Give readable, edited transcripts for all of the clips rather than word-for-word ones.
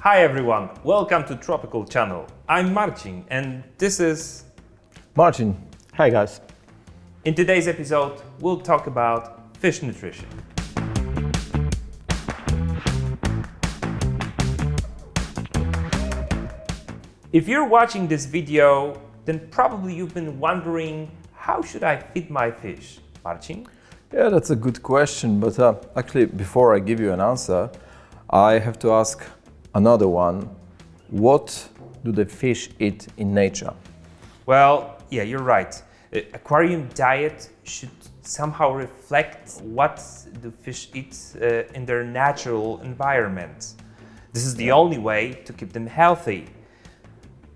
Hi everyone, welcome to Tropical Channel. I'm Marcin and this is Marcin. Hi guys. In today's episode, we'll talk about fish nutrition. If you're watching this video, then probably you've been wondering, how should I feed my fish? Marcin? Yeah, that's a good question, but actually before I give you an answer, I have to ask another one. What do the fish eat in nature? Well, yeah, you're right. Aquarium diet should somehow reflect what the fish eat in their natural environment. This is the only way to keep them healthy.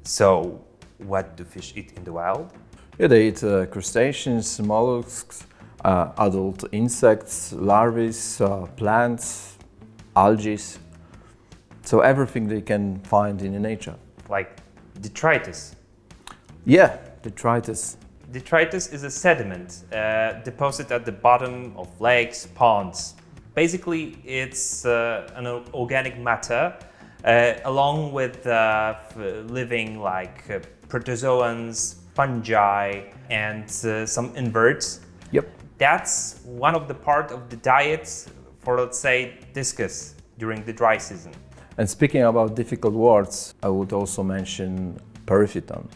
So, what do fish eat in the wild? Yeah, they eat crustaceans, mollusks, adult insects, larvae, plants, algae. So everything they can find in nature. Like detritus. Yeah, detritus. Detritus is a sediment deposited at the bottom of lakes, ponds. Basically, it's an organic matter along with living like protozoans, fungi, and some inverts. Yep. That's one of the part of the diet for, let's say, discus during the dry season. And speaking about difficult words, I would also mention periphyton.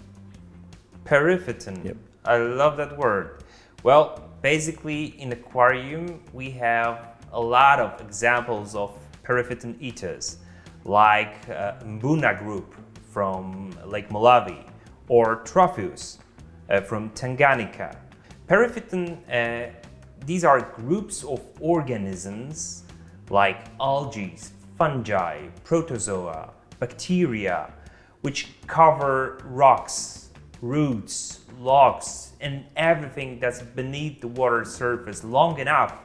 Periphyton. Yep. I love that word. Well, basically in aquarium we have a lot of examples of periphyton eaters, like Mbuna group from Lake Malawi or Tropheus from Tanganyika. Periphyton, these are groups of organisms like algae, fungi, protozoa, bacteria, which cover rocks, roots, logs, and everything that's beneath the water surface long enough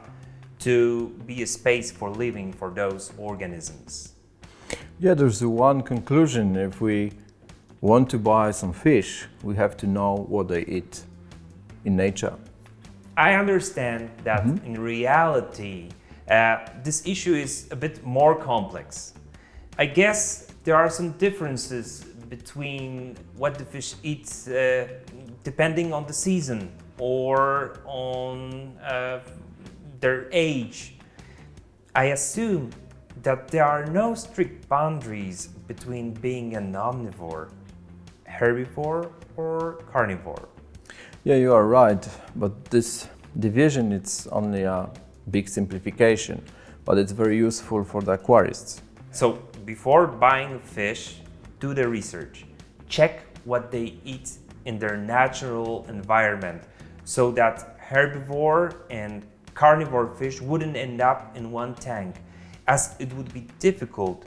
to be a space for living for those organisms. Yeah, there's one conclusion. If we want to buy some fish, we have to know what they eat in nature. I understand that in reality, this issue is a bit more complex. I guess there are some differences between what the fish eats depending on the season or on their age. I assume that there are no strict boundaries between being an omnivore, herbivore or carnivore. Yeah, you are right, but this division it's only a big simplification, but it's very useful for the aquarists. So before buying a fish, do the research. Check what they eat in their natural environment so that herbivore and carnivore fish wouldn't end up in one tank, as it would be difficult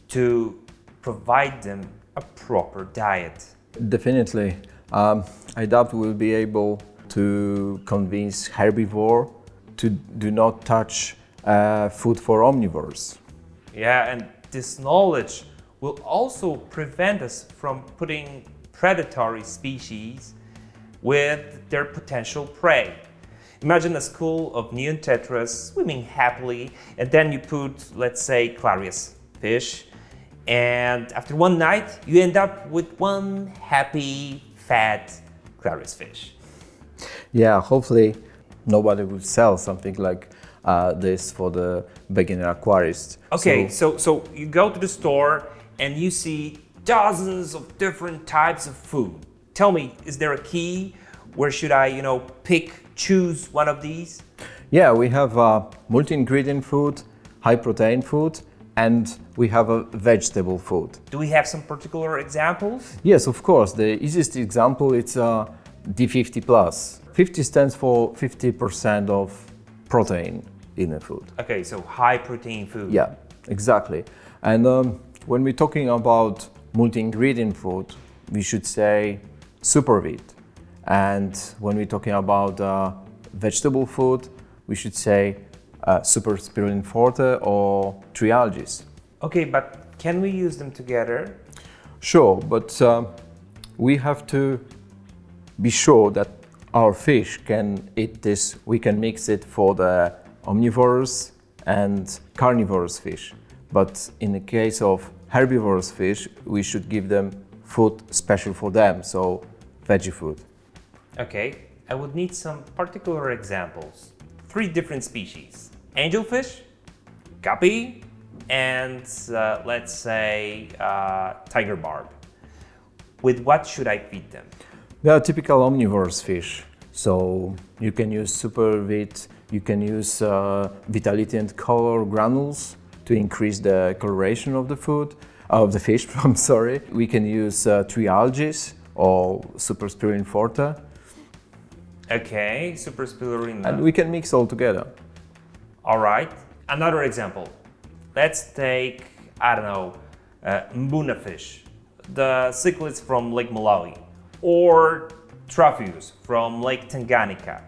to provide them a proper diet. Definitely. I doubt we'll be able to convince herbivore to do not touch food for omnivores. Yeah, and this knowledge will also prevent us from putting predatory species with their potential prey. Imagine a school of neon tetras swimming happily, and then you put, let's say, Clarias fish, and after one night you end up with one happy, fat Clarias fish. Yeah, hopefully nobody will sell something like this for the beginner aquarist. Okay, so you go to the store and you see dozens of different types of food. Tell me, is there a key? Where should I, choose one of these? Yeah, we have multi-ingredient food, high-protein food, and we have a vegetable food. Do we have some particular examples? Yes, of course. The easiest example is D50+. 50 stands for 50% of protein in a food. Okay, so high protein food. Yeah, exactly. And when we're talking about multi-ingredient food, we should say SuperVit. And when we're talking about vegetable food, we should say Super Spirulina Forte or tree algae. Okay, but can we use them together? Sure, but we have to be sure that our fish can eat this. We can mix it for the omnivorous and carnivorous fish. But in the case of herbivorous fish, we should give them food special for them, so veggie food. Okay, I would need some particular examples. 3 different species: angelfish, guppy, and let's say tiger barb. With what should I feed them? They are typical omnivorous fish, so you can use SuperVit, you can use Vitality&Color Granules to increase the coloration of the food, of the fish, I'm sorry. We can use 3 algae or Super Spirulina Forte. Okay, Super Spirulina. And we can mix all together. All right, another example. Let's take, I don't know, mbuna fish, the cichlids from Lake Malawi, or tropheus from Lake Tanganyika.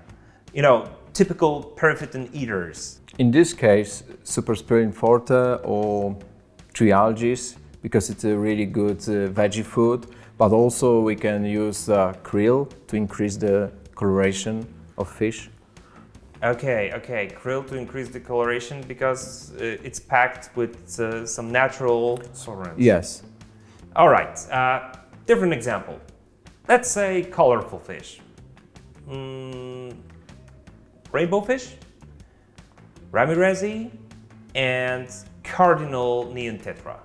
You know, typical periphyton eaters. In this case, Super Spirulina Forte or 3 algae, because it's a really good veggie food, but also we can use krill to increase the coloration of fish. Okay, krill to increase the coloration because it's packed with some natural solvents. Yes. All right, different example. Let's say colorful fish. Rainbow fish, ramirezi, and cardinal neon tetra.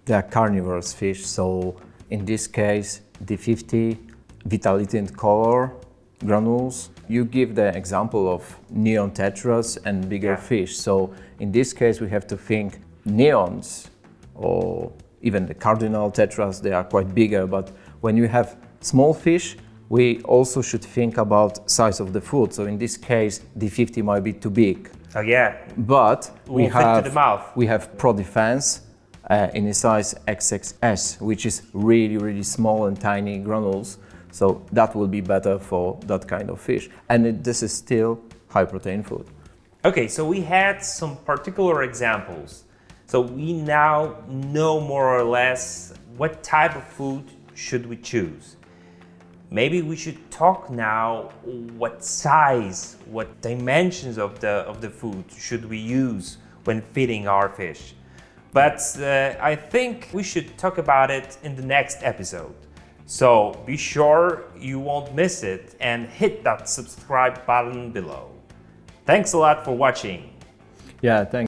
They are carnivorous fish, so in this case, D50, Vitality&Color Granules. You give the example of neon tetras and bigger fish, so in this case we have to think neons or even the cardinal tetras, they are quite bigger, but when you have small fish, we also should think about size of the food. So in this case, D50 might be too big. Oh yeah. But we have ProDefences in a size XXS, which is really small and tiny granules. So that will be better for that kind of fish. And this is still high protein food. Okay, so we had some particular examples. So we now know more or less what type of food should we choose. Maybe we should talk now what size, what dimensions of the food should we use when feeding our fish. But I think we should talk about it in the next episode. So be sure you won't miss it and hit that subscribe button below. Thanks a lot for watching. Yeah, thanks.